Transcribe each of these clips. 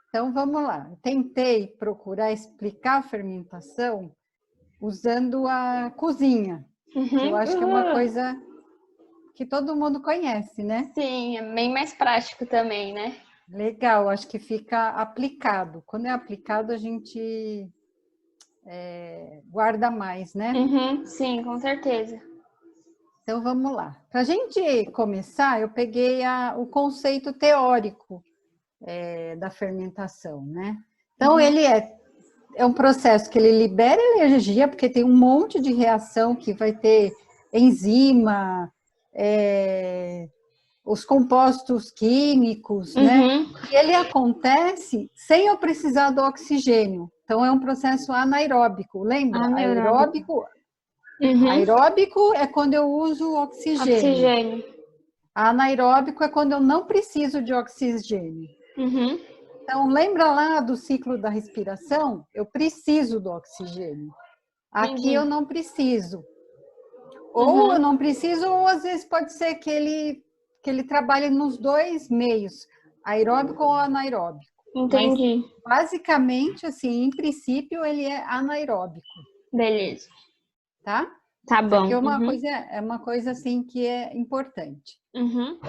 Então, vamos lá. Tentei procurar explicar a fermentação usando a cozinha, que eu acho que é uma coisa que todo mundo conhece, né? Sim, é bem mais prático também, né? Legal, acho que fica aplicado. Quando é aplicado, a gente guarda mais, né? Sim, com certeza. Então, vamos lá. Para a gente começar, eu peguei o conceito teórico da fermentação, né? Então, ele é um processo que ele libera energia, porque tem um monte de reação que vai ter enzima, os compostos químicos, né? E ele acontece sem eu precisar do oxigênio. Então, é um processo anaeróbico, lembra? Anaeróbico. Aeróbico é quando eu uso oxigênio. Anaeróbico é quando eu não preciso de oxigênio. Então, lembra lá do ciclo da respiração? Eu preciso do oxigênio. Aqui eu não preciso. Ou eu não preciso, ou às vezes pode ser que ele trabalhe nos dois meios, aeróbico ou anaeróbico. Entendi. Mas, basicamente, assim, em princípio, ele é anaeróbico. Beleza. Tá? Tá bom. Isso aqui é uma coisa assim que é importante. Uhum.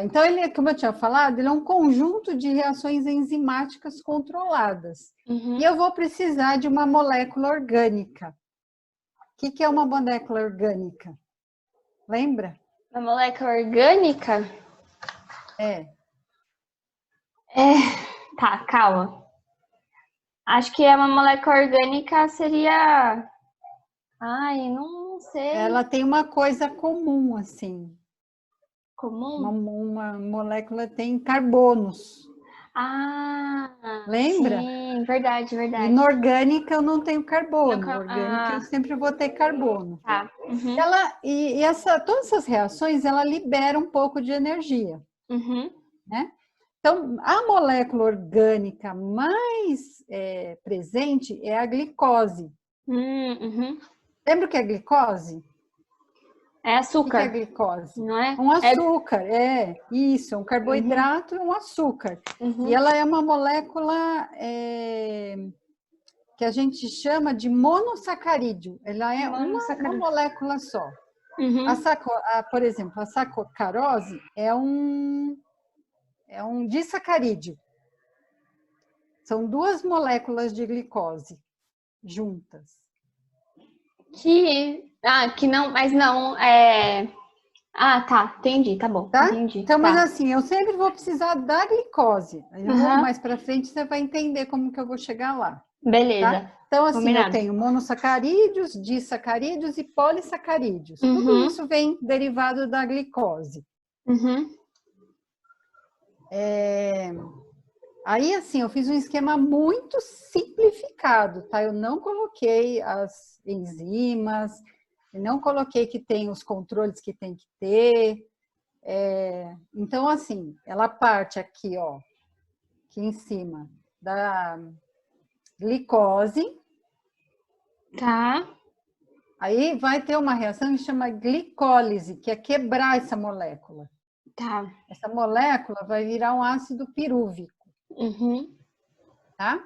Então, ele, como eu tinha falado, ele é um conjunto de reações enzimáticas controladas. Uhum. E eu vou precisar de uma molécula orgânica. O que é uma molécula orgânica? Lembra? Uma molécula orgânica? Tá, calma. Acho que uma molécula orgânica seria... Ai, não sei. Ela tem uma coisa comum, assim. Comum? Uma molécula tem carbonos. Ah, Lembra? sim, verdade, verdade. Inorgânica eu não tenho carbono. Orgânica eu sempre vou ter carbono. Tá. Uhum. Todas essas reações, ela libera um pouco de energia. Né? Então, a molécula orgânica mais presente é a glicose. Lembra o que é glicose? É açúcar. O que é glicose? Não é? Um açúcar, isso, um carboidrato e um açúcar. E ela é uma molécula que a gente chama de monossacarídeo. Ela é uma molécula só. Por exemplo, a sacarose é um disacarídeo. São duas moléculas de glicose juntas. Que não, mas não, Ah, tá, entendi, tá bom, Tá? entendi. Então, mas assim, eu sempre vou precisar da glicose. Mais para frente você vai entender como que eu vou chegar lá. Beleza. Tá? Então, assim, Combinado. eu tenho monossacarídeos, disacarídeos e polissacarídeos. Tudo isso vem derivado da glicose. Aí, assim, eu fiz um esquema muito simplificado, tá? Eu não coloquei as enzimas, não coloquei que tem os controles que tem que ter. Então, assim, ela parte aqui, ó, aqui em cima, da glicose. Tá. Aí vai ter uma reação que chama glicólise, que é quebrar essa molécula. Tá. Essa molécula vai virar um ácido pirúvico. Tá?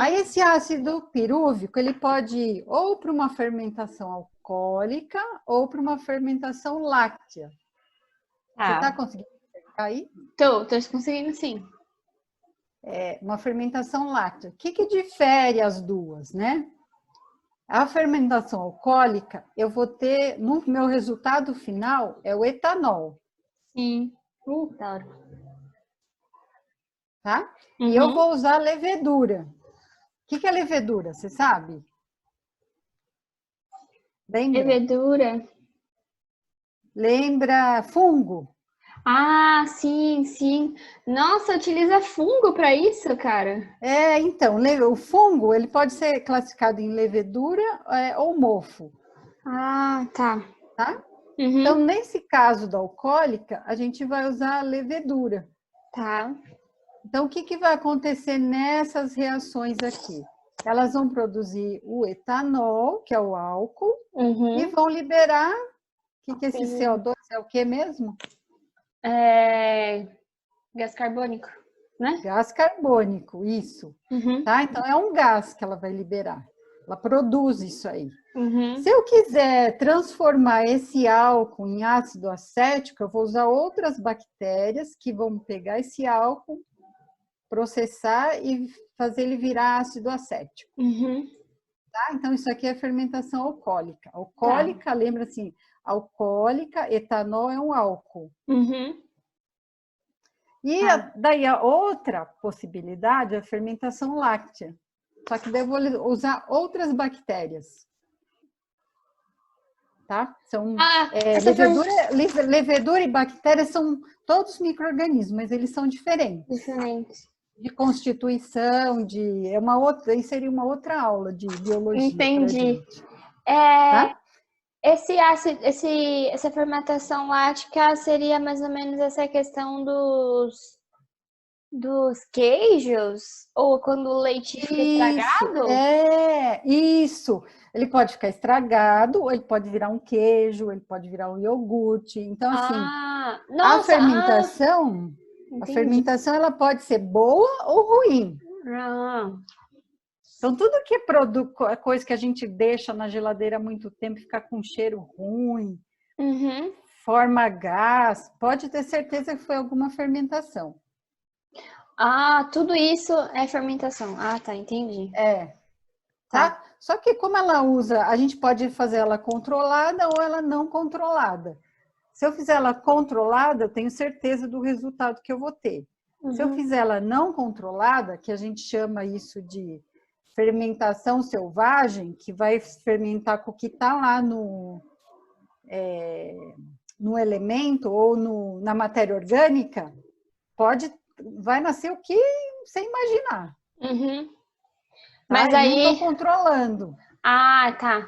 Aí esse ácido pirúvico, ele pode ir ou para uma fermentação alcoólica ou para uma fermentação láctea. Você está conseguindo enxergar aí? Tô conseguindo sim. Uma fermentação láctea. O que difere as duas, né? A fermentação alcoólica, eu vou ter, no meu resultado final, é o etanol. Sim. Da hora. Tá? E eu vou usar levedura. O que é levedura? Você sabe? Lembra? Levedura. Lembra fungo? Ah, sim, sim. Nossa, utiliza fungo para isso, cara? Então, o fungo ele pode ser classificado em levedura ou mofo. Ah, tá. Tá? Então, nesse caso da alcoólica, a gente vai usar a levedura. Tá. Então, o que vai acontecer nessas reações aqui? Elas vão produzir o etanol, que é o álcool, e vão liberar... O que é esse CO2? É o que mesmo? Gás carbônico. né? Gás carbônico, isso. Tá? Então, é um gás que ela vai liberar. Ela produz isso aí. Se eu quiser transformar esse álcool em ácido acético, eu vou usar outras bactérias que vão pegar esse álcool, processar e fazer ele virar ácido acético. Tá? Então, isso aqui é fermentação alcoólica. Alcoólica, lembra assim, alcoólica, etanol é um álcool. E daí a outra possibilidade é a fermentação láctea. Só que daí eu vou usar outras bactérias. Tá? São, levedura e bactérias são todos micro-organismos, mas eles são diferentes. De constituição, é uma outra, aí seria uma outra aula de biologia. Entendi. Tá? Essa fermentação láctea seria mais ou menos essa questão dos queijos? Ou quando o leite fica estragado? Isso. Ele pode ficar estragado, ou ele pode virar um queijo, ele pode virar um iogurte. Então, assim, a fermentação ela pode ser boa ou ruim. Então, tudo que é coisa que a gente deixa na geladeira há muito tempo, fica com cheiro ruim, forma gás, pode ter certeza que foi alguma fermentação. Tudo isso é fermentação. Tá, entendi. Tá? Só que como ela usa, a gente pode fazer ela controlada ou ela não controlada. Se eu fizer ela controlada, eu tenho certeza do resultado que eu vou ter. Se eu fizer ela não controlada, que a gente chama isso de fermentação selvagem, que vai fermentar com o que está lá no elemento ou na matéria orgânica, vai nascer o que você imaginar. Mas tá? aí... não estou controlando. Tá,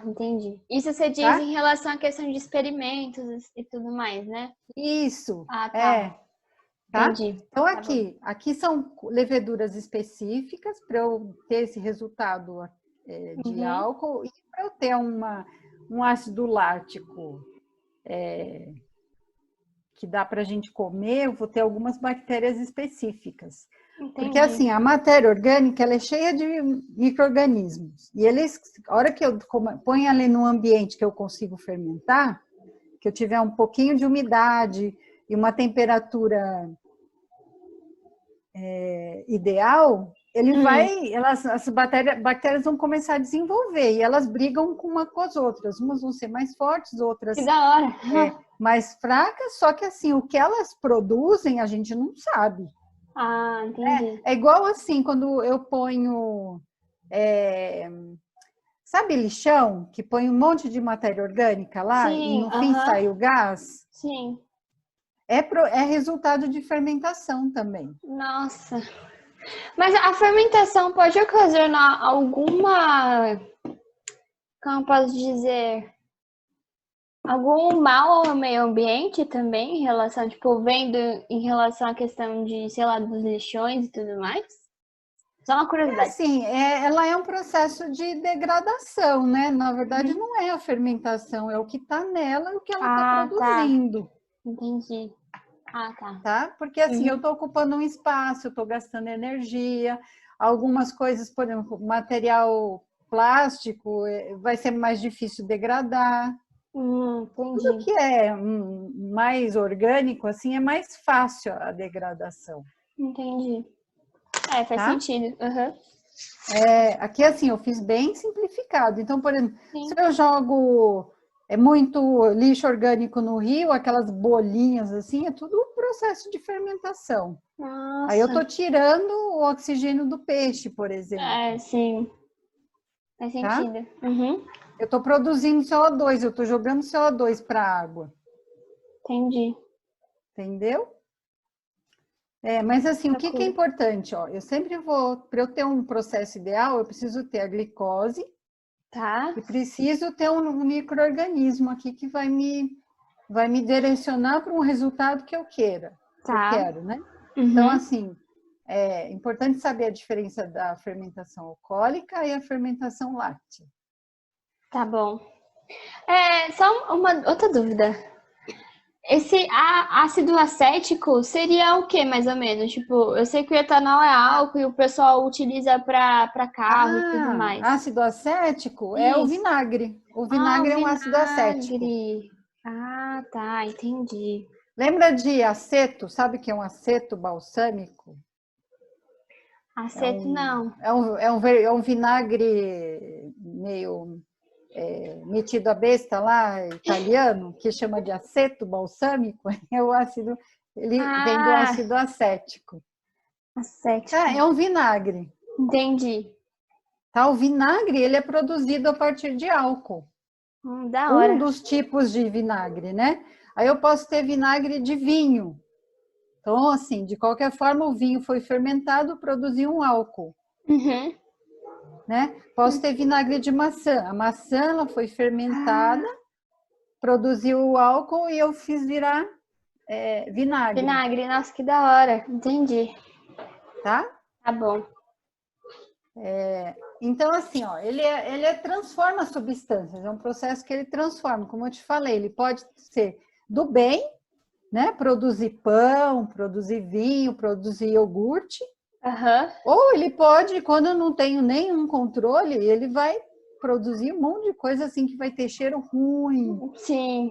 entendi. Isso você diz em relação à questão de experimentos e tudo mais, né? Isso, tá. Tá? Entendi. Então, aqui são leveduras específicas para eu ter esse resultado de álcool e para eu ter um ácido lático que dá para a gente comer, eu vou ter algumas bactérias específicas. Entendi. Porque, assim, a matéria orgânica, ela é cheia de micro-organismos. E a hora que eu ponho ali num ambiente que eu consigo fermentar, que eu tiver um pouquinho de umidade e uma temperatura ideal, as bactérias vão começar a desenvolver e elas brigam uma com as outras. Umas vão ser mais fortes, outras que da hora. Mais fracas, só que assim, o que elas produzem a gente não sabe. Entendi. É igual assim, quando eu ponho... sabe lixão? Que põe um monte de matéria orgânica lá e no fim sai o gás? Sim. É resultado de fermentação também. Nossa. Mas a fermentação pode ocasionar alguma... Como eu posso dizer... Algum mal ao meio ambiente também, em relação, em relação à questão de, sei lá, dos lixões e tudo mais? Só uma curiosidade. Assim, ela é um processo de degradação, né? Na verdade, não é a fermentação, é o que está nela e o que ela está produzindo. Tá. Entendi. Tá? Porque assim, eu estou ocupando um espaço, eu estou gastando energia, algumas coisas, por exemplo, material plástico vai ser mais difícil degradar. Tudo que é mais orgânico, assim, é mais fácil a degradação. Entendi. Faz sentido. Aqui, assim, eu fiz bem simplificado. Então, por exemplo, se eu jogo muito lixo orgânico no rio, aquelas bolinhas, assim, é tudo um processo de fermentação. Nossa. Aí eu estou tirando o oxigênio do peixe, por exemplo. Sim. Faz sentido. Eu estou produzindo CO2, eu estou jogando CO2 para a água. Entendi. Entendeu? Mas assim, o que é importante? Eu sempre para eu ter um processo ideal, eu preciso ter a glicose e preciso ter um micro-organismo aqui que vai me direcionar para um resultado que eu queira. Que eu quero, né? Então, assim, é importante saber a diferença da fermentação alcoólica e a fermentação láctea. Tá bom. Só uma outra dúvida. Esse ácido acético seria o que, mais ou menos? Tipo, eu sei que o etanol é álcool e o pessoal utiliza para carro e tudo mais. Ácido acético é o vinagre. O vinagre é um ácido acético. Ah, tá, entendi. Lembra de aceto? Sabe o que é um aceto balsâmico? Aceto não. É um vinagre meio metido a besta lá, italiano, que chama de aceto balsâmico. É o ácido, ele vem do ácido acético. Acético. É um vinagre. Entendi. Tá, o vinagre, ele é produzido a partir de álcool. Da hora. Um dos tipos de vinagre, né? Aí eu posso ter vinagre de vinho. Então, assim, de qualquer forma, o vinho foi fermentado, produziu um álcool. Uhum. Né? Posso ter vinagre de maçã. A maçã ela foi fermentada, produziu o álcool e eu fiz virar vinagre. Vinagre, nossa, que da hora. Entendi. Tá? Tá bom. Então, assim, ó, ele transforma substâncias, é um processo que ele transforma, como eu te falei, ele pode ser do bem, né? Produzir pão, produzir vinho, produzir iogurte. Uhum. Ou ele pode, quando eu não tenho nenhum controle, ele vai produzir um monte de coisa assim que vai ter cheiro ruim. Sim.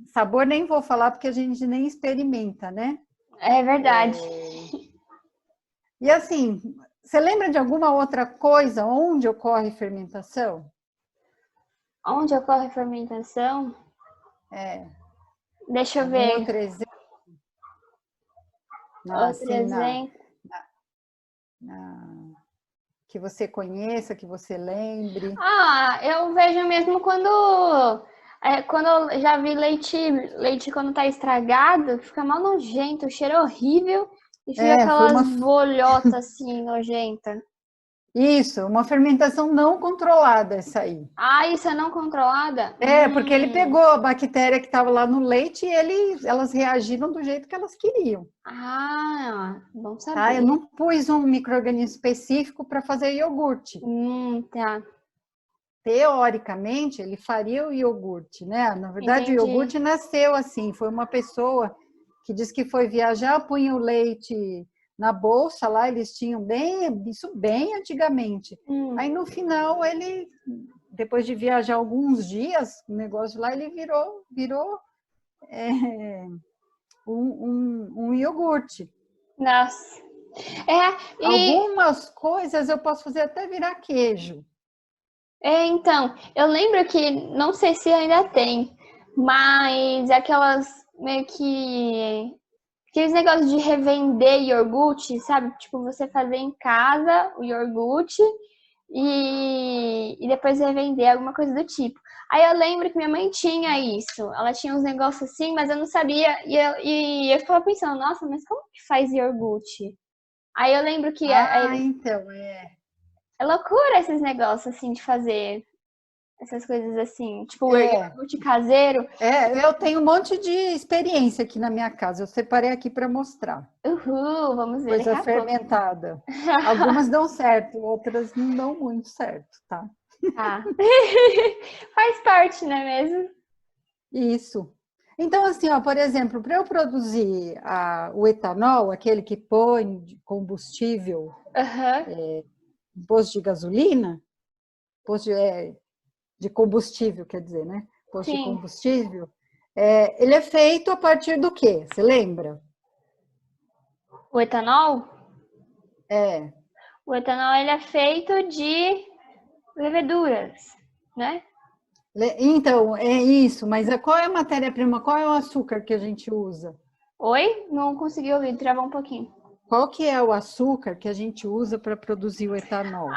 Sabor nem vou falar porque a gente nem experimenta, né? É verdade. E assim, você lembra de alguma outra coisa onde ocorre fermentação? Onde ocorre fermentação? Deixa eu ver. Outro exemplo? Outro exemplo. Que você conheça, que você lembre. Eu vejo mesmo quando eu já vi leite quando tá estragado, fica mal nojento, o cheiro é horrível e fica aquelas bolhotas assim, nojenta. Isso, uma fermentação não controlada essa aí. Isso é não controlada? Porque ele pegou a bactéria que estava lá no leite e elas reagiram do jeito que elas queriam. Bom saber. Tá? Eu não pus um micro-organismo específico para fazer iogurte. Tá. Teoricamente, ele faria o iogurte, né? Na verdade, Entendi. O iogurte nasceu assim, foi uma pessoa que disse que foi viajar, punha o leite na bolsa lá, eles tinham isso bem antigamente. Aí no final ele, depois de viajar alguns dias, o negócio lá, ele virou um iogurte. Nossa. Algumas coisas eu posso fazer até virar queijo. Então, eu lembro que, não sei se ainda tem, mas aquelas meio que aqueles negócios de revender iogurte, sabe? Tipo, você fazer em casa o iogurte e depois revender, alguma coisa do tipo. Aí eu lembro que minha mãe tinha isso. Ela tinha uns negócios assim, mas eu não sabia. E eu ficava pensando, nossa, mas como que faz iogurte? Aí eu lembro que... então, É loucura esses negócios assim de fazer essas coisas assim, tipo iogurte caseiro. Eu tenho um monte de experiência aqui na minha casa. Eu separei aqui para mostrar. Uhul, vamos ver. Coisa fermentada. Algumas dão certo, outras não dão muito certo, tá? Faz parte, não é mesmo? Isso. Então, assim, ó, por exemplo, para eu produzir o etanol, aquele que põe de combustível, posto de gasolina, posto de combustível, quer dizer, né? Posto de combustível, ele é feito a partir do quê? Você lembra? O etanol? O etanol ele é feito de leveduras, né? Então, é isso, mas qual é a matéria-prima, qual é o açúcar que a gente usa? Oi? Não consegui ouvir, travou um pouquinho. Qual que é o açúcar que a gente usa para produzir o etanol?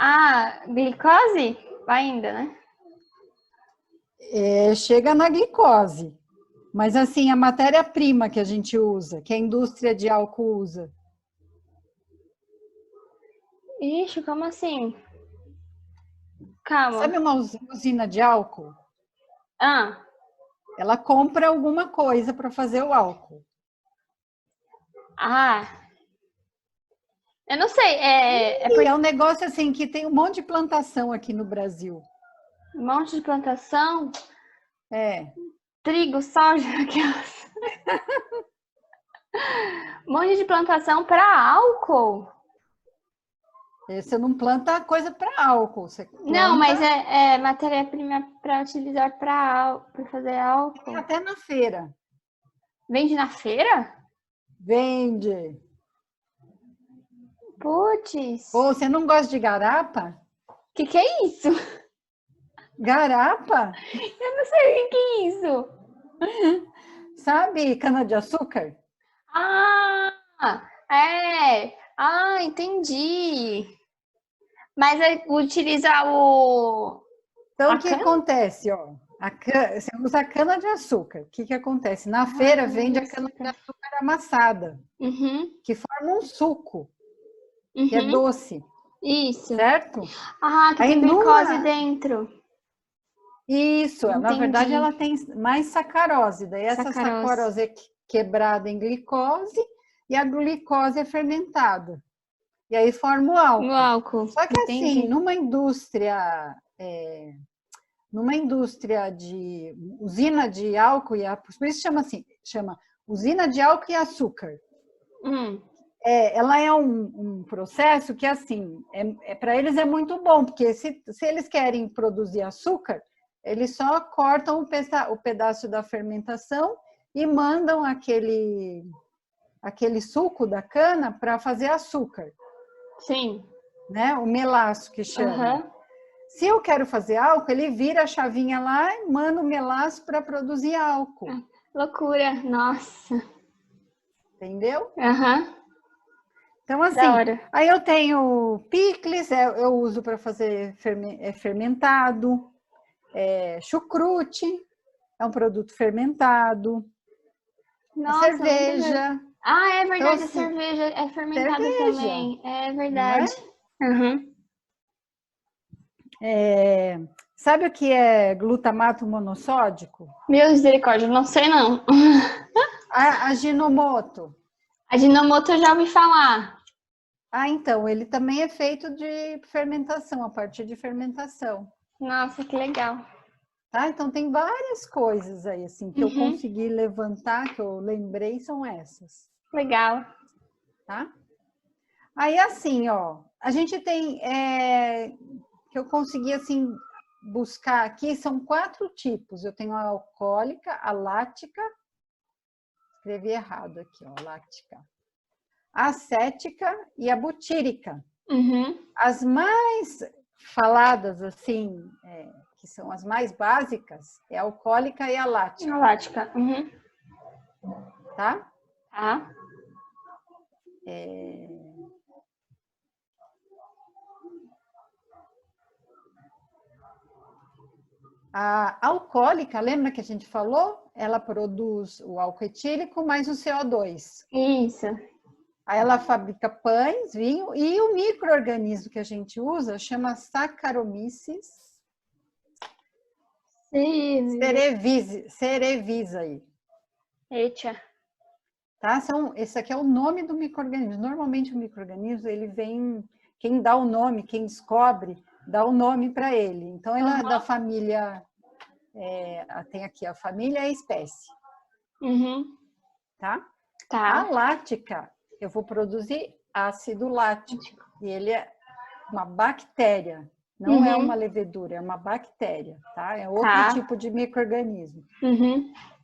Glicose? Ainda, né? Chega na glicose. Mas, assim, a matéria-prima que a gente usa, que a indústria de álcool usa. Ixi, como assim? Calma. Sabe uma usina de álcool? Ela compra alguma coisa para fazer o álcool. Eu não sei. É um negócio assim que tem um monte de plantação aqui no Brasil. Um monte de plantação? trigo, soja, aquelas. Um monte de plantação para álcool. Você não planta coisa para álcool. Você planta... Não, mas é matéria-prima para utilizar para fazer álcool. Tem até na feira. Vende na feira? Vende. Putz. Ou você não gosta de garapa? Que é isso? Garapa? Eu não sei o que é isso. Sabe cana-de-açúcar? É. Entendi. Mas utiliza o... Então, o que acontece? Ó, você usa cana-de-açúcar. O que acontece? Na feira vende a cana-de-açúcar amassada, que forma um suco, que é doce. Isso. Certo? Que tem glicose dentro. Isso, na verdade ela tem mais sacarose. Daí essa sacarose é quebrada em glicose e a glicose é fermentada. E aí forma o álcool. O álcool. Só que assim, numa indústria de usina de álcool e açúcar, por isso chama usina de álcool e açúcar. Ela é um processo que assim, para eles é muito bom, porque se eles querem produzir açúcar, eles só cortam o pedaço da fermentação e mandam aquele suco da cana para fazer açúcar. Sim. Né? O melaço que chama. Se eu quero fazer álcool, ele vira a chavinha lá e manda o melaço para produzir álcool. Loucura, nossa. Entendeu? Então, assim, aí eu tenho picles, eu uso para fazer fermentado, chucrute, é um produto fermentado, nossa, cerveja. É verdade, então, assim, a cerveja é fermentada também. É verdade. Sabe o que é glutamato monossódico? Meu misericórdia, não sei não. Aginomoto. Aginomoto eu já ouvi falar. Então, ele também é feito de fermentação, a partir de fermentação. Nossa, que legal. Tá? Então, tem várias coisas aí, assim, que eu consegui levantar, que eu lembrei, são essas. Legal. Tá? Aí, assim, ó, a gente tem, que eu consegui, assim, buscar aqui, são 4 tipos. Eu tenho a alcoólica, a lática, escrevi errado aqui, ó, lática. A acética e a butírica. As mais faladas, assim, que são as mais básicas, é a alcoólica e a lática. A lática. Tá? Tá. A alcoólica, lembra que a gente falou? Ela produz o álcool etílico mais o CO2. Isso. Aí ela fabrica pães, vinho, e o micro-organismo que a gente usa chama Saccharomyces cerevisiae. Eita. Tá? Esse aqui é o nome do micro-organismo. Normalmente o micro-organismo, ele vem, quem dá o nome, quem descobre, dá o nome para ele. Então, ele é da família, tem aqui a família e a espécie. Tá? A lática, eu vou produzir ácido lático. E ele é uma bactéria, não é uma levedura, é uma bactéria, tá? É outro tipo de micro-organismo.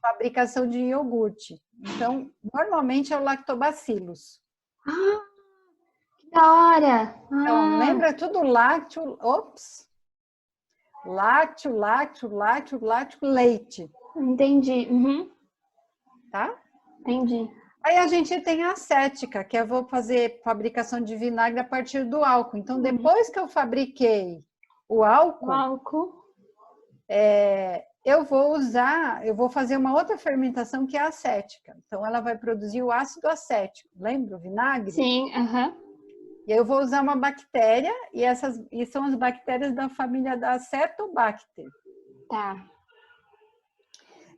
Fabricação de iogurte. Então, normalmente é o lactobacillus. Que da hora! Então, lembra tudo lácteo, lácteo, leite. Entendi. Tá? Entendi. Aí a gente tem a acética, que eu vou fazer fabricação de vinagre a partir do álcool. Então, depois que eu fabriquei o álcool, eu vou fazer uma outra fermentação que é a acética. Então, ela vai produzir o ácido acético. Lembra o vinagre? Sim, E aí eu vou usar uma bactéria, e são as bactérias da família da Acetobacter. Tá.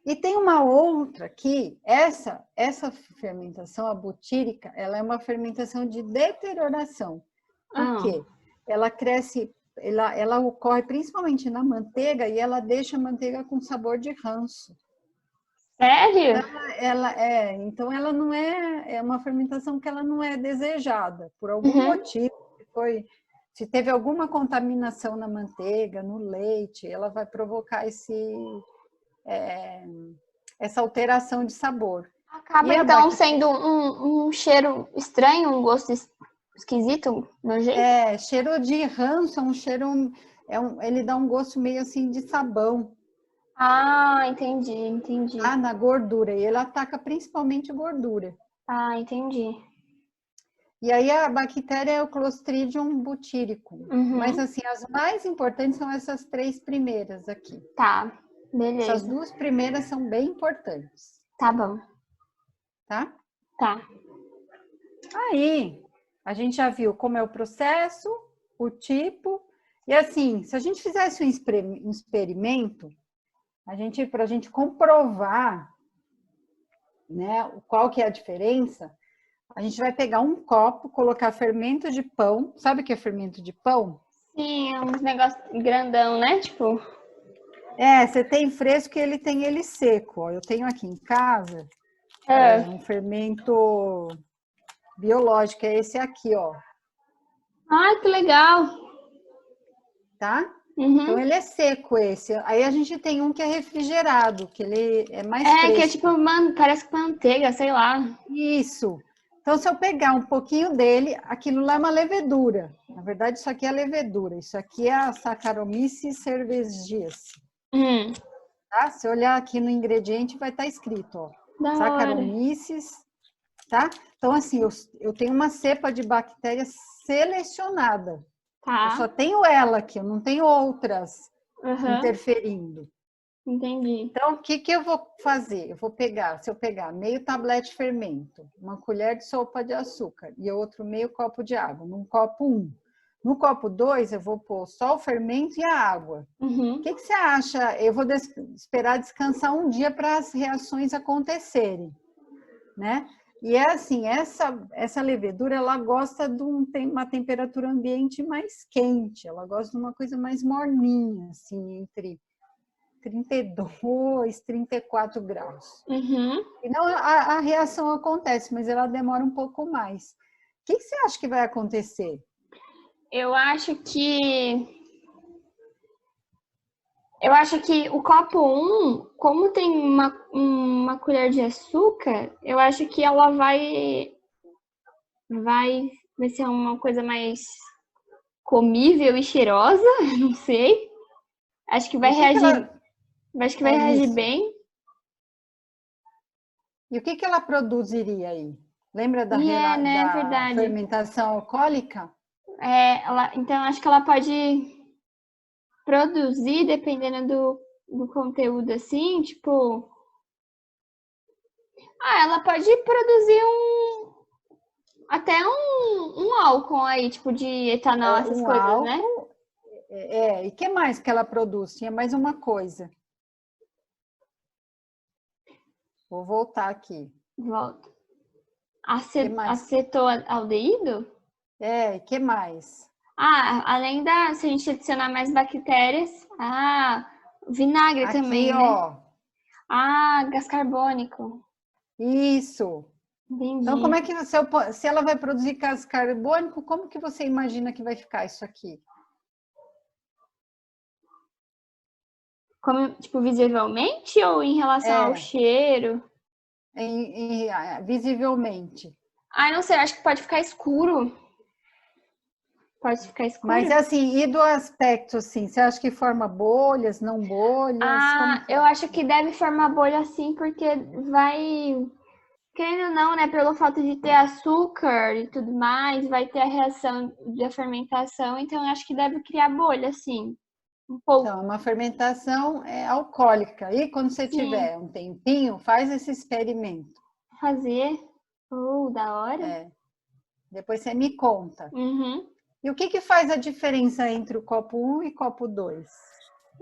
E tem uma outra aqui, essa fermentação, a butírica, ela é uma fermentação de deterioração. Por quê? Ela cresce, ela ocorre principalmente na manteiga e ela deixa a manteiga com sabor de ranço. Sério? Então ela não é uma fermentação que ela não é desejada, por algum motivo, se teve alguma contaminação na manteiga, no leite, ela vai provocar essa alteração de sabor. Acaba então sendo um cheiro estranho, um gosto esquisito, nojento? Cheiro de ranço, ele dá um gosto meio assim de sabão. Ah, entendi. Na gordura, e ele ataca principalmente gordura. Ah, entendi. E aí a bactéria é o Clostridium butyricum. Mas assim, as mais importantes são essas 3 primeiras aqui. Tá, beleza. Essas 2 primeiras são bem importantes. Tá bom. Tá? Tá. Aí, a gente já viu como é o processo, o tipo. E assim, se a gente fizesse um experimento, para a gente comprovar, né, qual que é a diferença, a gente vai pegar um copo, colocar fermento de pão. Sabe o que é fermento de pão? Sim, é uns negócios grandão, né? Tipo... Você tem fresco e ele tem ele seco. Ó. Eu tenho aqui em casa um fermento biológico, é esse aqui, ó. Ai, que legal! Tá? Então, ele é seco esse. Aí a gente tem um que é refrigerado, que ele é mais fresco. Que é tipo, parece manteiga, sei lá. Isso. Então, se eu pegar um pouquinho dele, aquilo lá é uma levedura. Na verdade, isso aqui é levedura. Isso aqui é a Saccharomyces cerevisiae. Tá? Se olhar aqui no ingrediente, vai estar escrito, ó. Saccharomyces, tá? Então, assim, eu tenho uma cepa de bactéria selecionada. Tá. Eu só tenho ela aqui, eu não tenho outras interferindo. Entendi. Então, o que eu vou fazer? Se eu pegar meio tablete de fermento, uma colher de sopa de açúcar e outro meio copo de água, num copo 1. No copo 2, eu vou pôr só o fermento e a água. O que você acha? Eu vou esperar descansar um dia para as reações acontecerem, né? E é assim, essa levedura, ela gosta de uma temperatura ambiente mais quente, ela gosta de uma coisa mais morninha, assim, entre 32, 34 graus. Então, a reação acontece, mas ela demora um pouco mais. O que você acha que vai acontecer? Eu acho que o copo 1, como tem uma colher de açúcar, eu acho que ela vai ser uma coisa mais comível e cheirosa, não sei. Acho que vai reagir. Acho que vai reagir bem. E o que ela produziria aí? Lembra da fermentação alcoólica? Então, acho que ela pode produzir, dependendo do conteúdo, assim, tipo... ela pode produzir até um álcool aí, tipo de etanol, essas coisas, álcool, né? E o que mais que ela produz? Tinha mais uma coisa. Vou voltar aqui. Volta. Acetoaldeído? E o que mais? Além se a gente adicionar mais bactérias, vinagre aqui, também, ó. Né? Gás carbônico. Isso. Entendi. Então, como é que se ela vai produzir gás carbônico, como que você imagina que vai ficar isso aqui? Como, tipo, visivelmente ou em relação ao cheiro? Visivelmente. Não sei, acho que pode ficar escuro. Pode ficar escuro. Mas assim, e do aspecto assim, você acha que forma bolhas, não bolhas? Eu acho que deve formar bolha sim, porque vai, querendo ou não, né, pelo fato de ter açúcar e tudo mais, vai ter a reação da fermentação, então eu acho que deve criar bolha, sim. Um pouco. Então, uma fermentação alcoólica. E quando você tiver um tempinho, faz esse experimento. Fazer? Da hora. Depois você me conta. E o que faz a diferença entre o copo 1 e copo 2?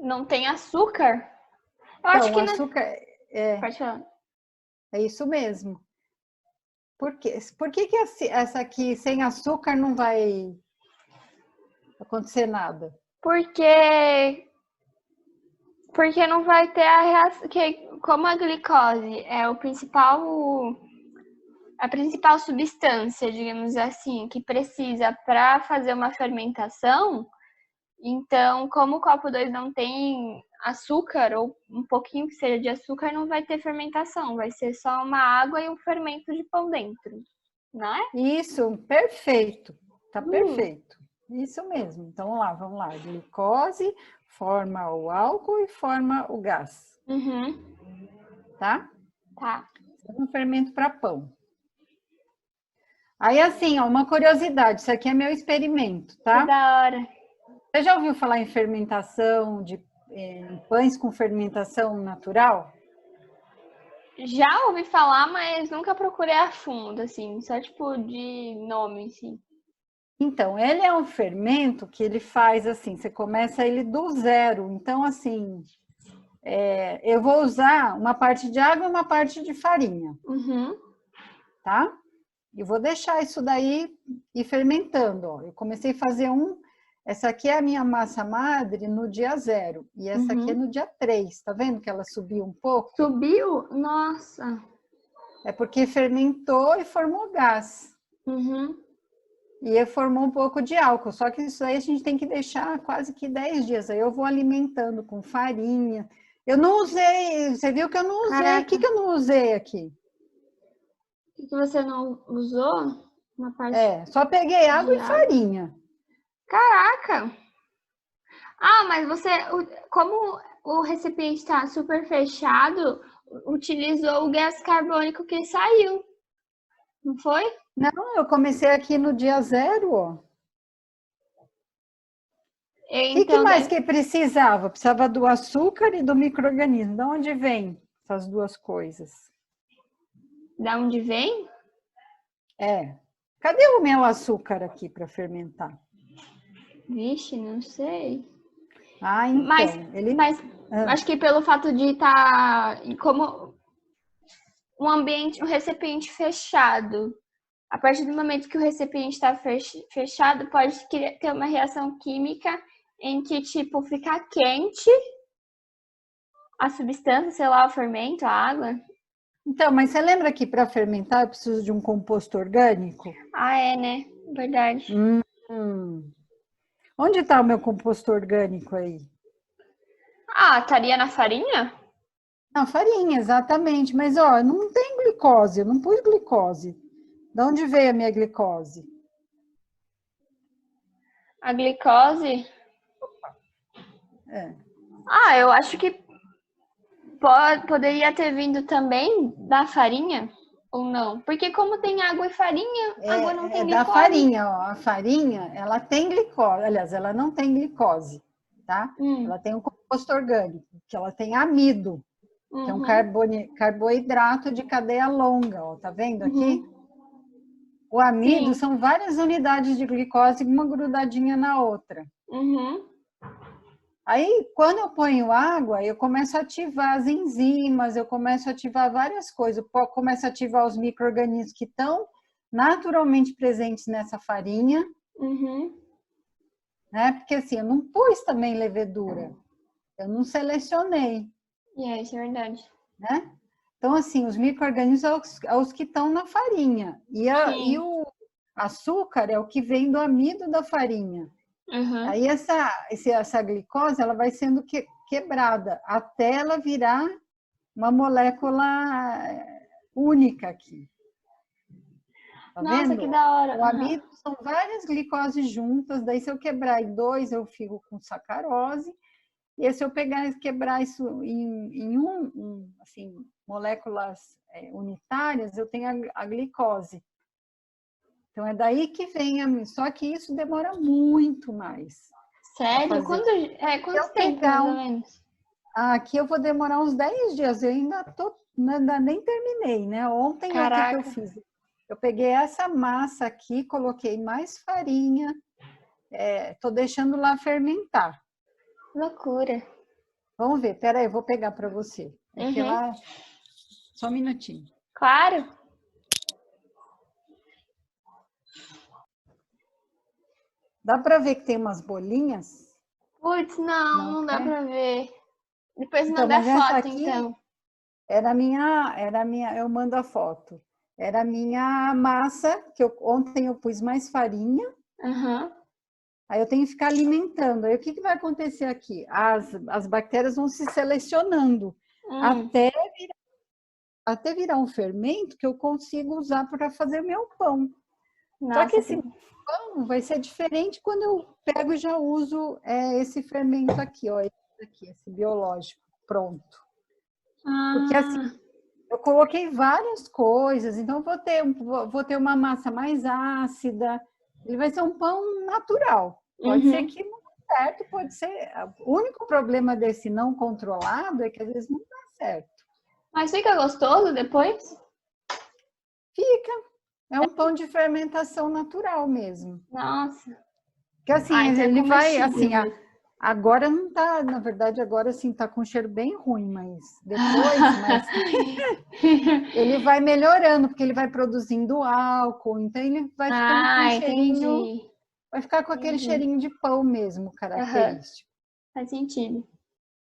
Não tem açúcar? Eu acho que açúcar Pode falar. É isso mesmo. Por que essa aqui sem açúcar não vai acontecer nada? Porque Porque não vai ter a reação, como a glicose é a principal substância, digamos assim, que precisa para fazer uma fermentação. Então, como o copo 2 não tem açúcar, ou um pouquinho que seja de açúcar, não vai ter fermentação. Vai ser só uma água e um fermento de pão dentro, não é? Isso, perfeito. Tá perfeito. Isso mesmo. Então, vamos lá. Glicose forma o álcool e forma o gás. Tá? Tá. É um fermento para pão. Aí, assim, ó, uma curiosidade. Isso aqui é meu experimento, tá? Que da hora. Você já ouviu falar em fermentação, em pães com fermentação natural? Já ouvi falar, mas nunca procurei a fundo, assim, só tipo de nome, assim. Então, ele é um fermento que ele faz assim, você começa ele do zero. Então, assim, eu vou usar uma parte de água e uma parte de farinha, tá? E vou deixar isso daí ir fermentando, ó. Eu comecei a fazer essa aqui é a minha massa madre no dia 0, e essa aqui é no dia 3, tá vendo que ela subiu um pouco? Subiu? Nossa! É porque fermentou e formou gás. E formou um pouco de álcool, só que isso aí a gente tem que deixar quase que 10 dias. Aí eu vou alimentando com farinha. Eu não usei, você viu que eu não usei. Caraca. O que eu não usei aqui? O que você não usou? Uma parte só peguei água e farinha. Caraca! Ah, mas você, como o recipiente está super fechado, utilizou o gás carbônico que saiu, não foi? Não, eu comecei aqui no dia 0, ó. O que mais que precisava? Precisava do açúcar e do micro-organismo. De onde vem essas duas coisas? Da onde vem? Cadê o meu açúcar aqui para fermentar? Vixe, não sei. Então. Mas acho que pelo fato de estar como um recipiente fechado, a partir do momento que o recipiente está fechado, pode ter uma reação química em que, tipo, fica quente a substância, sei lá, o fermento, a água. Então, mas você lembra que para fermentar eu preciso de um composto orgânico? Ah, é, né? Verdade. Onde está o meu composto orgânico aí? Ah, estaria na farinha? Na farinha, exatamente. Mas, ó, não tem glicose, eu não pus glicose. De onde veio a minha glicose? A glicose? Ah, eu acho que poderia ter vindo também da farinha, ou não? Porque como tem água e farinha, água não tem glicose. Da farinha, ó. A farinha, ela tem glicose. Aliás, ela não tem glicose, tá? Ela tem um composto orgânico, que ela tem amido, que é um carboidrato de cadeia longa, ó. Tá vendo aqui? O amido são várias unidades de glicose, uma grudadinha na outra. Aí, quando eu ponho água, eu começo a ativar as enzimas, eu começo a ativar várias coisas. Eu começo a ativar os micro-organismos que estão naturalmente presentes nessa farinha. Né? Porque assim, eu não pus também levedura. Eu não selecionei. Isso é verdade. Né? Então, assim, os micro-organismos são os que estão na farinha. E o açúcar é o que vem do amido da farinha. Aí essa glicose ela vai sendo quebrada até ela virar uma molécula única aqui. Tá Nossa, vendo? que da hora. O amido são várias glicoses juntas, daí se eu quebrar em 2, eu fico com sacarose, e se eu quebrar isso em assim, moléculas unitárias, eu tenho a glicose. Então, é daí que vem só que isso demora muito mais. Sério? Quanto tempo, mais ou menos? Aqui eu vou demorar uns 10 dias, eu ainda nem terminei, né? Ontem, o que eu fiz? Eu peguei essa massa aqui, coloquei mais farinha, tô deixando lá fermentar. Loucura. Vamos ver, peraí, eu vou pegar para você. Só um minutinho. Claro. Dá para ver que tem umas bolinhas? Putz, não dá para ver. Depois manda a foto, então. Eu mando a foto. Era a minha massa, que ontem eu pus mais farinha. Aí eu tenho que ficar alimentando. Aí o que vai acontecer aqui? As bactérias vão se selecionando até virar um fermento que eu consigo usar para fazer meu pão. Nossa, só que esse pão vai ser diferente quando eu pego e já uso esse fermento aqui, ó, esse biológico, pronto. Porque assim, eu coloquei várias coisas, então vou ter uma massa mais ácida, ele vai ser um pão natural. Pode ser que não dê certo, pode ser... O único problema desse não controlado é que às vezes não dá certo. Mas fica gostoso depois? Fica. É um pão de fermentação natural mesmo. Nossa. Que assim, ele vai, assim, agora não tá, na verdade, agora sim tá com um cheiro bem ruim, mas depois, ele vai melhorando, porque ele vai produzindo álcool, então ele vai ficando com um cheirinho, vai ficar com aquele cheirinho de pão mesmo, característico. Faz sentido.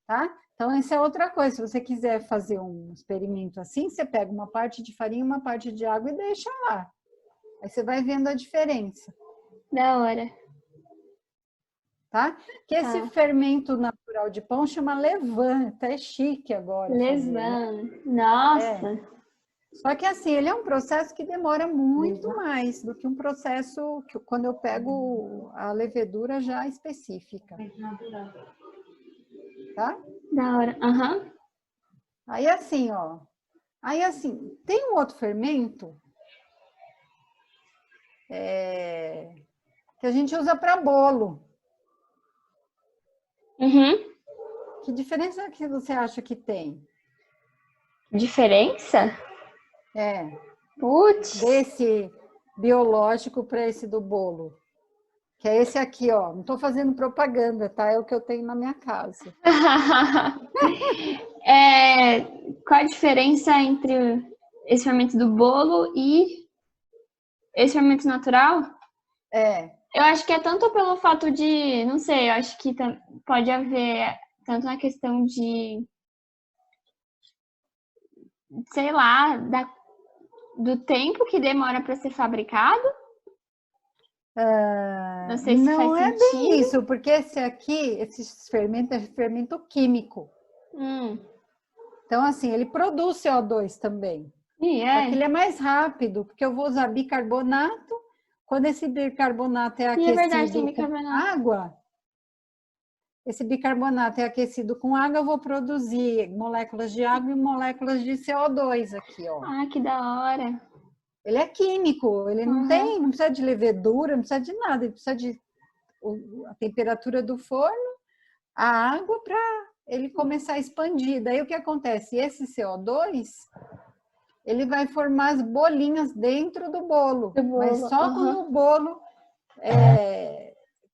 Tá? Então, essa é outra coisa. Se você quiser fazer um experimento assim, você pega uma parte de farinha, uma parte de água e deixa lá. Aí você vai vendo a diferença. Da hora. Tá? Que esse fermento natural de pão chama levain, até chique agora. Levain, né? Nossa! Só que assim, ele é um processo que demora muito mais do que um processo que quando eu pego a levedura já específica. Tá? Da hora, Aí assim, ó. Aí assim, tem um outro fermento que a gente usa para bolo. Que diferença que você acha que tem? Diferença? Putz. Desse biológico para esse do bolo. Que é esse aqui, ó. Não estou fazendo propaganda, tá? É o que eu tenho na minha casa. Qual a diferença entre esse fermento do bolo e esse fermento natural? Eu acho que é tanto pelo fato de, não sei, eu acho que pode haver tanto na questão de, sei lá, do tempo que demora para ser fabricado. Não sei se faz sentido. Não é bem isso, porque esse fermento é fermento químico. Então, assim, ele produz CO2 também. Só que ele é mais rápido, porque eu vou usar bicarbonato. Quando esse bicarbonato é aquecido com água, esse bicarbonato é aquecido com água, eu vou produzir moléculas de água e moléculas de CO2 aqui, ó. Ah, que da hora! Ele é químico, ele não precisa de levedura, não precisa de nada, ele precisa de a temperatura do forno, a água para ele começar a expandir. Daí o que acontece? Esse CO2, ele vai formar as bolinhas dentro do bolo, mas só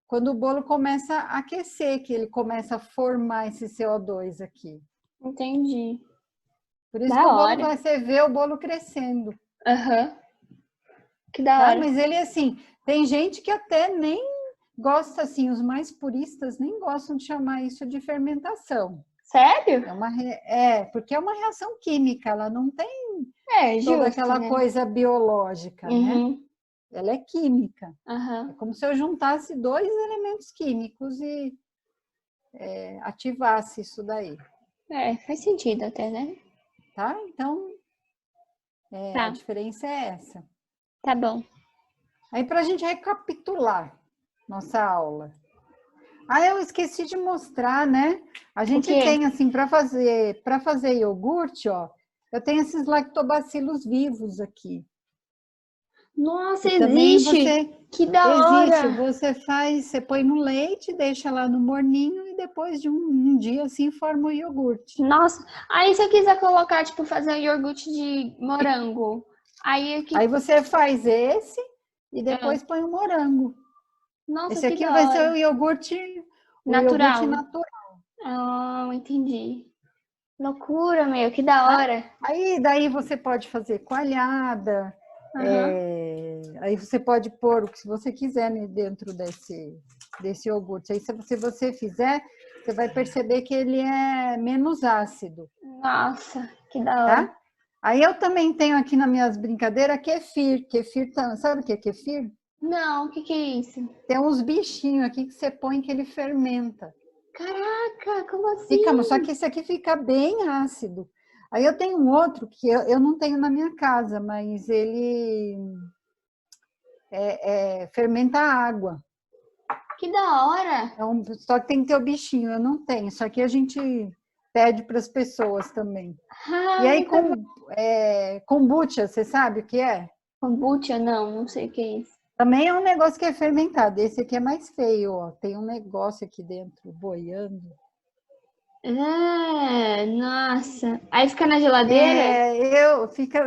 quando o bolo começa a aquecer, que ele começa a formar esse CO2 aqui. Entendi. Por isso que o bolo você vê o bolo crescendo. Que da hora. Mas ele, assim, tem gente que até nem gosta, assim, os mais puristas nem gostam de chamar isso de fermentação. Sério? Porque é uma reação química, ela não tem toda aquela coisa biológica, né? Ela é química. É como se eu juntasse dois elementos químicos e ativasse isso daí. Faz sentido até, né? Tá? Então, a diferença é essa. Tá bom. Aí, para a gente recapitular nossa aula. Eu esqueci de mostrar, né? A gente tem, assim, para fazer iogurte, ó, eu tenho esses lactobacilos vivos aqui. Nossa, existe! Que da hora! Você põe no leite, deixa lá no morninho e depois de um dia, assim, forma o iogurte. Nossa! Aí, se eu quiser colocar, tipo, fazer um iogurte de morango, aí você faz esse e depois põe o morango. Nossa, esse aqui vai ser o iogurte natural. natural. Entendi. Loucura, meu, que da hora. Daí você pode fazer coalhada, aí você pode pôr o que você quiser dentro desse iogurte. Aí se você fizer, você vai perceber que ele é menos ácido. Nossa, que da hora. Tá? Aí eu também tenho aqui nas minhas brincadeiras kefir. Kefir, sabe o que é kefir? Não, o que é isso? Tem uns bichinhos aqui que você põe que ele fermenta. Caraca, como assim? Só que esse aqui fica bem ácido. Aí eu tenho um outro que eu não tenho na minha casa, mas ele fermenta a água. Que da hora! Então, só que tem que ter o bichinho, eu não tenho. Só que a gente pede para as pessoas também. E aí, kombucha, você sabe o que é? Kombucha, não sei o que é isso. Também é um negócio que é fermentado. Esse aqui é mais feio, ó. Tem um negócio aqui dentro, boiando. Nossa. Aí fica na geladeira?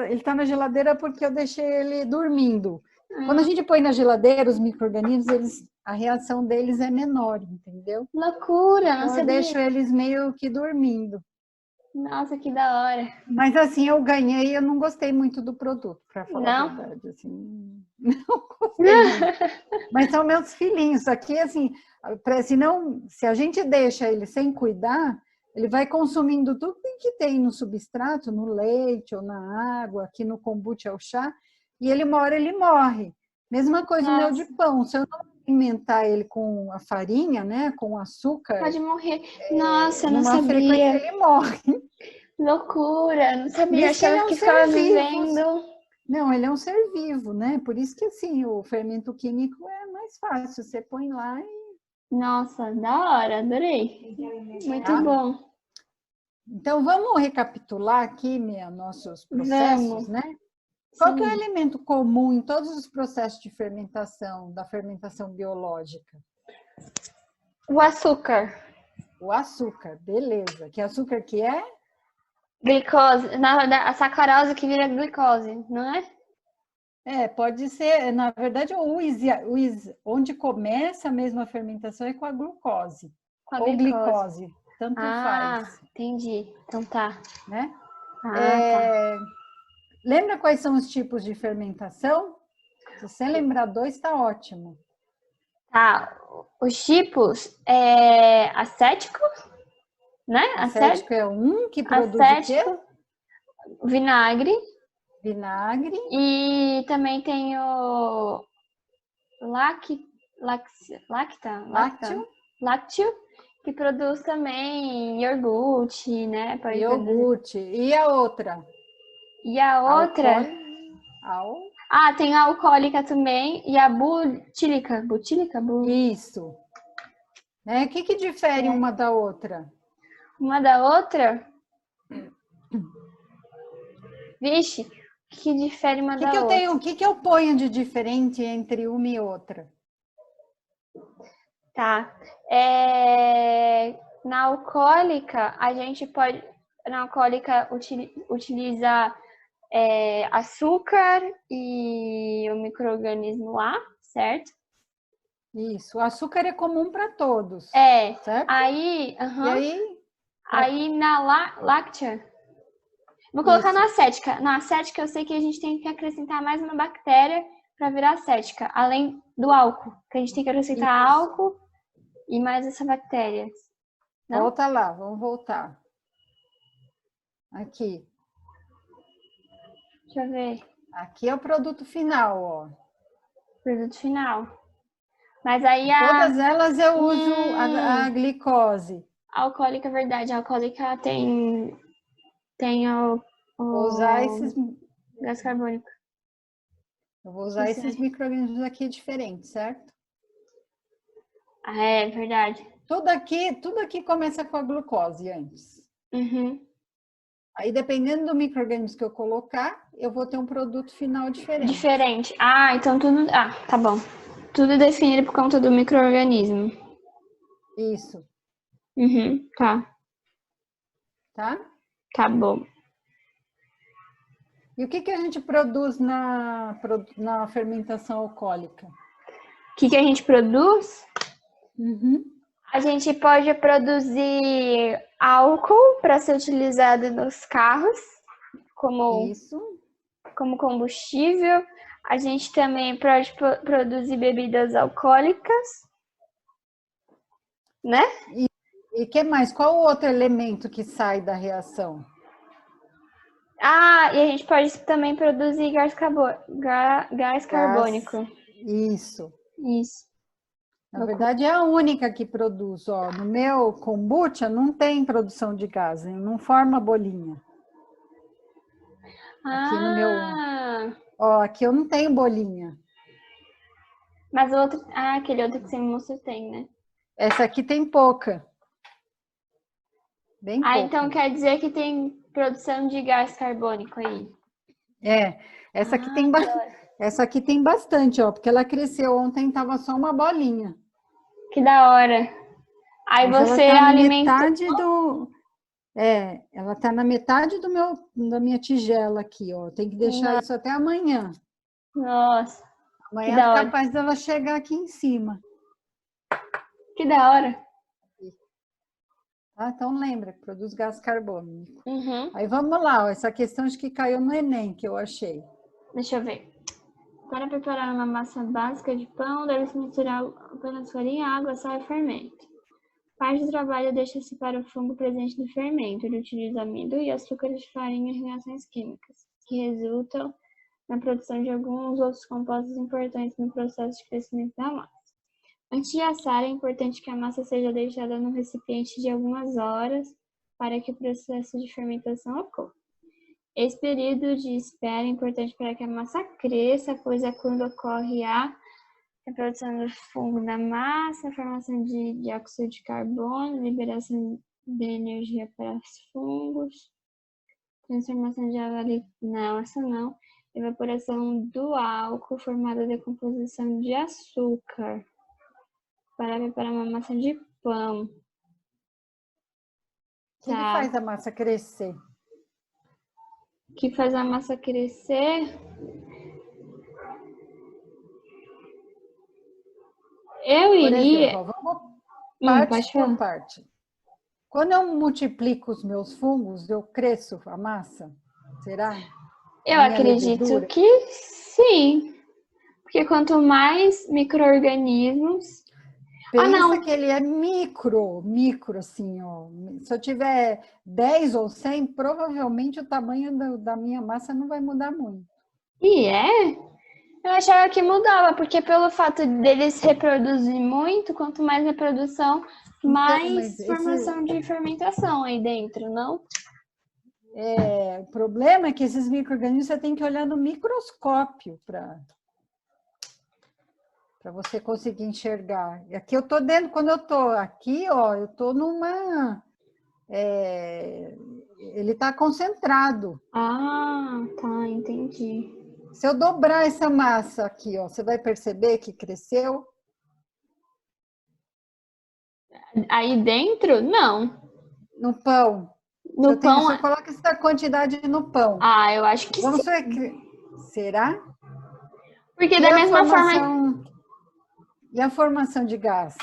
Ele tá na geladeira porque eu deixei ele dormindo. Quando a gente põe na geladeira os micro-organismos, a reação deles é menor, entendeu? Loucura, não sabia. Eu deixo eles meio que dormindo. Nossa, que da hora. Mas assim, eu ganhei e eu não gostei muito do produto, para falar a verdade. Assim, não gostei muito. Mas são meus filhinhos. Aqui, assim, se a gente deixa ele sem cuidar, ele vai consumindo tudo que tem no substrato, no leite ou na água, aqui no kombucha ou chá, e uma hora ele morre. Mesma coisa o meu de pão. Se eu não alimentar ele com a farinha, né, com açúcar... Pode morrer. Nossa, não sabia. Frequência ele morre. Loucura, não sabia. Achava que ficava vivendo. Não, ele é um ser vivo, né? Por isso que, assim, o fermento químico é mais fácil. Você põe lá e... Nossa, da hora, adorei. Muito bom. Então, vamos recapitular aqui, nossos processos, né? Qual que é o elemento comum em todos os processos de fermentação, da fermentação biológica? O açúcar. O açúcar, beleza. Que açúcar que é? Glicose. A sacarose que vira glicose, não é? Pode ser. Na verdade, onde começa mesmo a fermentação é com a glucose. Ou glicose. Tanto faz. Entendi. Então tá. Né? Tá. Lembra quais são os tipos de fermentação? Se você lembrar 2, está ótimo. Tá. Os tipos é acético, né? Acético é um que produz acético, o quê? Vinagre. Vinagre. E também tem o lácteo, que produz também iogurte, né? Iogurte. E a outra? E a outra? Tem a alcoólica também e a butílica. Isso. Né? O que difere uma da outra? Uma da outra? Vixe, o que difere uma da outra? O que eu ponho de diferente entre uma e outra? Tá. Na alcoólica, a gente pode... Na alcoólica, utilizar açúcar e o micro-organismo lá, certo? Isso. O açúcar é comum para todos. Certo? E aí na láctea... Vou colocar na acética. Na acética, eu sei que a gente tem que acrescentar mais uma bactéria para virar acética, além do álcool. Que a gente tem que acrescentar álcool e mais essa bactéria. Não? Volta lá, vamos voltar. Aqui. Deixa eu ver. Aqui é o produto final, ó. Produto final. Mas aí todas elas eu uso a glicose. A alcoólica, é verdade. A alcoólica tem Vou usar esses... gás carbônico. Eu vou usar esses micro-organismos aqui diferentes, certo? É verdade. Tudo aqui começa com a glucose antes. Uhum. Aí, dependendo do micro-organismo que eu colocar, eu vou ter um produto final diferente. Então tudo... tá bom. Tudo definido por conta do micro-organismo. Isso. Uhum, tá. Tá? Tá bom. E o que a gente produz na fermentação alcoólica? O que a gente produz? Uhum. A gente pode produzir álcool para ser utilizado nos carros como combustível. A gente também pode produzir bebidas alcoólicas, né? E que mais? Qual o outro elemento que sai da reação? Ah, e a gente pode também produzir gás carbônico. Isso. Isso. Na verdade, é a única que produz. Ó, no meu kombucha não tem produção de gás, não forma bolinha. Aqui no meu... Ó, aqui eu não tenho bolinha. Mas o outro... Ah, aquele outro que você me mostrou tem, né? Essa aqui tem pouca. Bem pouca. Então quer dizer que tem produção de gás carbônico aí. Essa aqui tem essa aqui tem bastante, ó, porque ela cresceu ontem, tava só uma bolinha. Que da hora. Aí mas você ela tá alimenta... na metade do... ela tá na metade da minha tigela aqui, ó. Tem que deixar isso até amanhã. Nossa. Amanhã é capaz dela chegar aqui em cima. Que da hora. Ah, então lembra, produz gás carbônico. Uhum. Aí vamos lá, ó, essa questão acho que caiu no Enem, que eu achei. Deixa eu ver. Para preparar uma massa básica de pão, deve-se misturar apenas farinha, água, sal e fermento. Parte do trabalho deixa-se para o fungo presente no fermento. Ele utiliza amido e açúcares de farinha em reações químicas, que resultam na produção de alguns outros compostos importantes no processo de crescimento da massa. Antes de assar, é importante que a massa seja deixada no recipiente de algumas horas para que o processo de fermentação ocorra. Esse período de espera é importante para que a massa cresça, pois é quando ocorre a reprodução do fungo da massa, a formação de dióxido de carbono, liberação de energia para os fungos, transformação de água líquida, não, essa não, evaporação do álcool, formada a decomposição de açúcar, para preparar uma massa de pão. O que faz a massa crescer? O que faz a massa crescer? Eu iria... Por exemplo, vamos parte por parte. Quando eu multiplico os meus fungos, eu cresço a massa? Será? Eu acredito que sim. Porque quanto mais micro-organismos... Pensa que ele é micro, assim, ó. Se eu tiver 10 ou 100, provavelmente o tamanho da minha massa não vai mudar muito. E é? Eu achava que mudava, porque pelo fato deles reproduzir muito, quanto mais reprodução, mais formação de fermentação aí dentro, não? O problema é que esses micro-organismos você tem que olhar no microscópio para você conseguir enxergar. E aqui eu tô dentro, quando eu tô aqui, ó, eu tô numa... ele tá concentrado. Ah, tá, entendi. Se eu dobrar essa massa aqui, ó, você vai perceber que cresceu? Aí dentro, não. No pão. No pão... Você coloca essa quantidade no pão. Ah, eu acho que Vamos sim. ver. Será? Porque da mesma forma... E a formação de gás?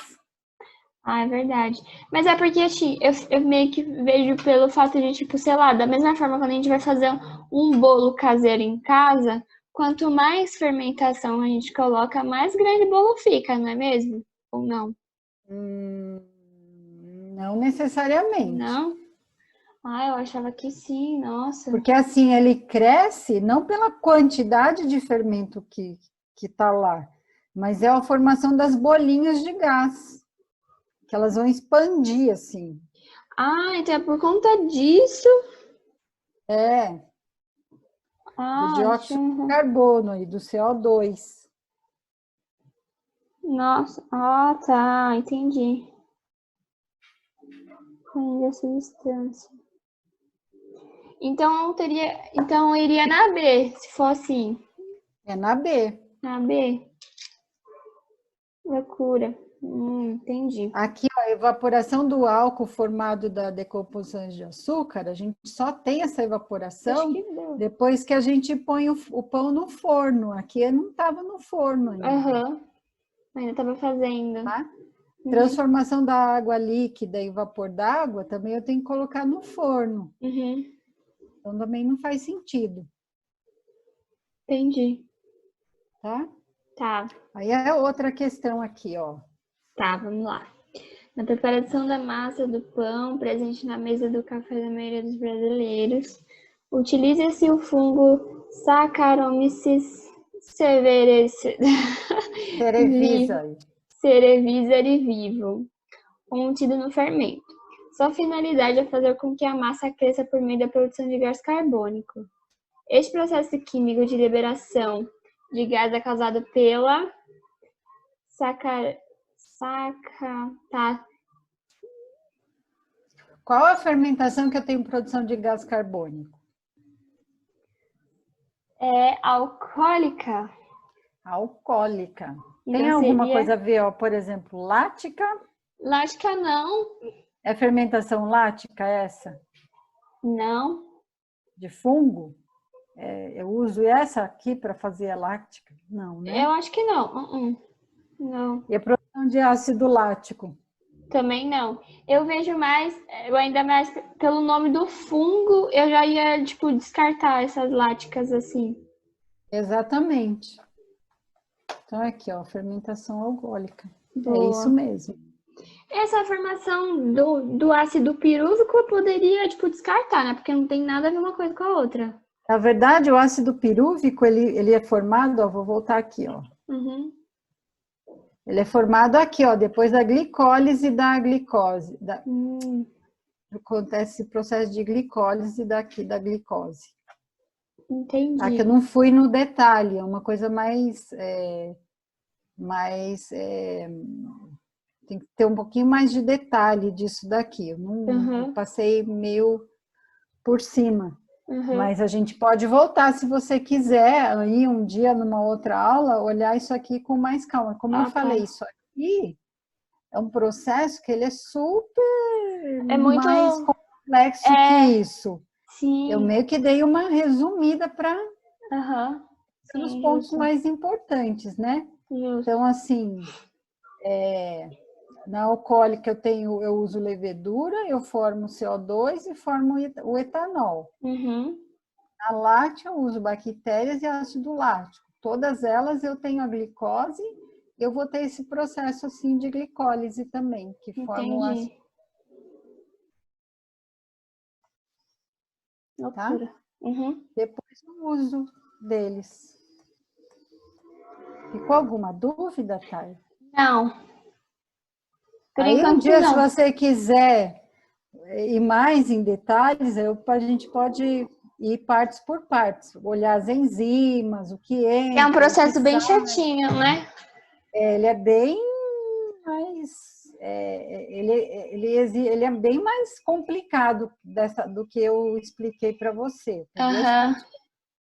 Ah, é verdade. Mas é porque, assim, eu meio que vejo pelo fato de, tipo, sei lá, da mesma forma quando a gente vai fazer um bolo caseiro em casa, quanto mais fermentação a gente coloca, mais grande o bolo fica, não é mesmo? Ou não? Não necessariamente. Não? Ah, eu achava que sim, nossa. Porque assim, ele cresce não pela quantidade de fermento que está lá, mas é a formação das bolinhas de gás, que elas vão expandir assim. Ah, então é por conta disso? Do dióxido de carbono e do CO2. Nossa, tá, entendi. Ainda substância. Então eu iria na B, se for assim. É na B. Na B. Loucura. Entendi. Aqui, ó, a evaporação do álcool formado da decomposição de açúcar, a gente só tem essa evaporação depois que a gente põe o pão no forno. Aqui não estava no forno ainda. Ainda estava fazendo. Tá? Transformação da água líquida em vapor d'água também eu tenho que colocar no forno. Então também não faz sentido. Entendi. Tá? Tá. Aí é outra questão aqui, ó. Tá, vamos lá. Na preparação da massa do pão, presente na mesa do café da maioria dos brasileiros, utiliza-se o fungo Saccharomyces cerevisiae vivo, contido no fermento. Sua finalidade é fazer com que a massa cresça por meio da produção de gás carbônico. Este processo químico de liberação de gás é causado pela Qual a fermentação que eu tenho produção de gás carbônico? É alcoólica. Alcoólica. Tem alguma coisa a ver, ó, por exemplo, lática? Lática não. É fermentação lática essa? Não. De fungo? Eu uso essa aqui para fazer a láctica? Não, né? Eu acho que não. Não. E a produção de ácido lático? Também não. Eu vejo mais, ainda mais pelo nome do fungo, eu já ia, tipo, descartar essas láticas assim. Exatamente. Então, aqui, ó, fermentação alcoólica. Boa. É isso mesmo. Essa formação do ácido pirúvico eu poderia, tipo, descartar, né? Porque não tem nada a ver uma coisa com a outra. Na verdade, o ácido pirúvico, ele é formado, ó, vou voltar aqui, ó. Uhum. Ele é formado aqui, ó, depois da glicólise da glicose. Acontece esse processo de glicólise daqui, da glicose. Entendi. Tá? Que eu não fui no detalhe, é uma coisa mais... tem que ter um pouquinho mais de detalhe disso daqui. Eu passei meio por cima. Mas a gente pode voltar, se você quiser, aí um dia, numa outra aula, olhar isso aqui com mais calma. Como eu falei, isso aqui é um processo que ele é super mais complexo que isso. Sim. Eu meio que dei uma resumida para os pontos mais importantes, né? Então, assim, na alcoólica eu uso levedura, eu formo CO2 e formo o etanol. Na láctea eu uso bactérias e ácido lático. Todas elas eu tenho a glicose, eu vou ter esse processo assim de glicólise também, que forma o ácido. Tá? Depois o uso deles. Ficou alguma dúvida, Thay? Não. Aí um dia, se você quiser ir mais em detalhes, a gente pode ir partes por partes, olhar as enzimas, o que entra. É um processo bem chatinho, né? Ele é bem mais... ele é bem mais complicado do que eu expliquei para você.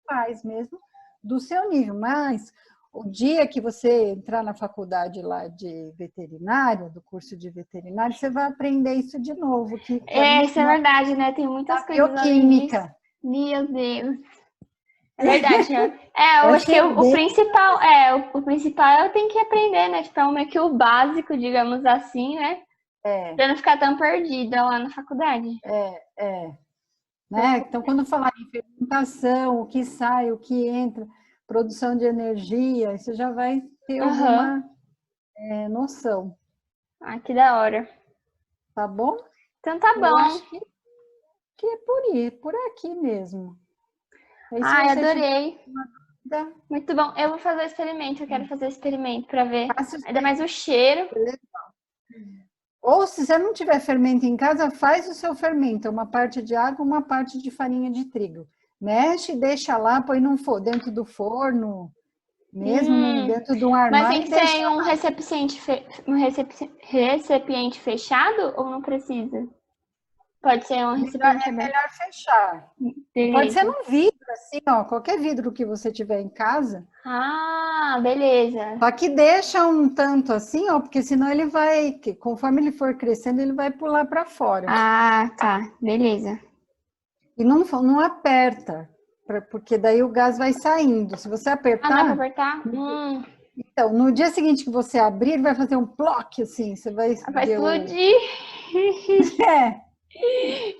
Faz mesmo do seu nível, mas o dia que você entrar na faculdade lá de veterinário, do curso de veterinário, você vai aprender isso de novo. Isso é verdade, né? Tem muitas coisas bioquímica. Meu Deus. É verdade, né? Eu acho que o principal eu tenho que aprender, né? Tipo, é meio que o básico, digamos assim, né? Pra não ficar tão perdida lá na faculdade. Né? Então, quando falar em fermentação, o que sai, o que entra, produção de energia, você já vai ter alguma noção. Ah, que da hora. Tá bom? Então tá bom. Eu acho que é por aqui mesmo. Adorei. Muito bom. Eu vou fazer o experimento, eu quero fazer o experimento para ver. Ainda mais o cheiro. Ou se você não tiver fermento em casa, faz o seu fermento, uma parte de água, uma parte de farinha de trigo. Mexe, deixa lá, põe dentro do forno, mesmo dentro de um armário. Mas tem que ser um recipiente fechado ou não precisa? Pode ser um recipiente aberto. É melhor fechar. Beleza. Pode ser num vidro, assim, ó, qualquer vidro que você tiver em casa. Beleza. Só que deixa um tanto assim, ó, porque senão ele vai, conforme ele for crescendo, ele vai pular para fora. Tá, beleza. E não aperta, porque daí o gás vai saindo. Se você apertar... Dá para apertar? Então, no dia seguinte que você abrir, ele vai fazer um ploque, assim, você vai... Vai explodir.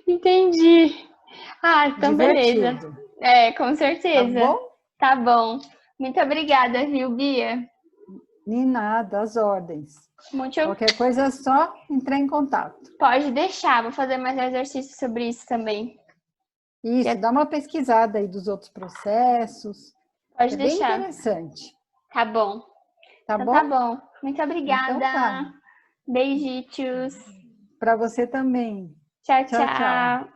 Entendi. Então divertido. Beleza. Com certeza. Tá bom? Tá bom. Muito obrigada, viu, Bia? Nem nada, as ordens. Muito... Qualquer coisa é só entrar em contato. Pode deixar, vou fazer mais exercícios sobre isso também. Isso, dá uma pesquisada aí dos outros processos. Pode deixar. Bem interessante. Tá bom. Tá então, bom? Tá bom. Muito obrigada. Então, tá. Beijitos. Para você também. Tchau, tchau.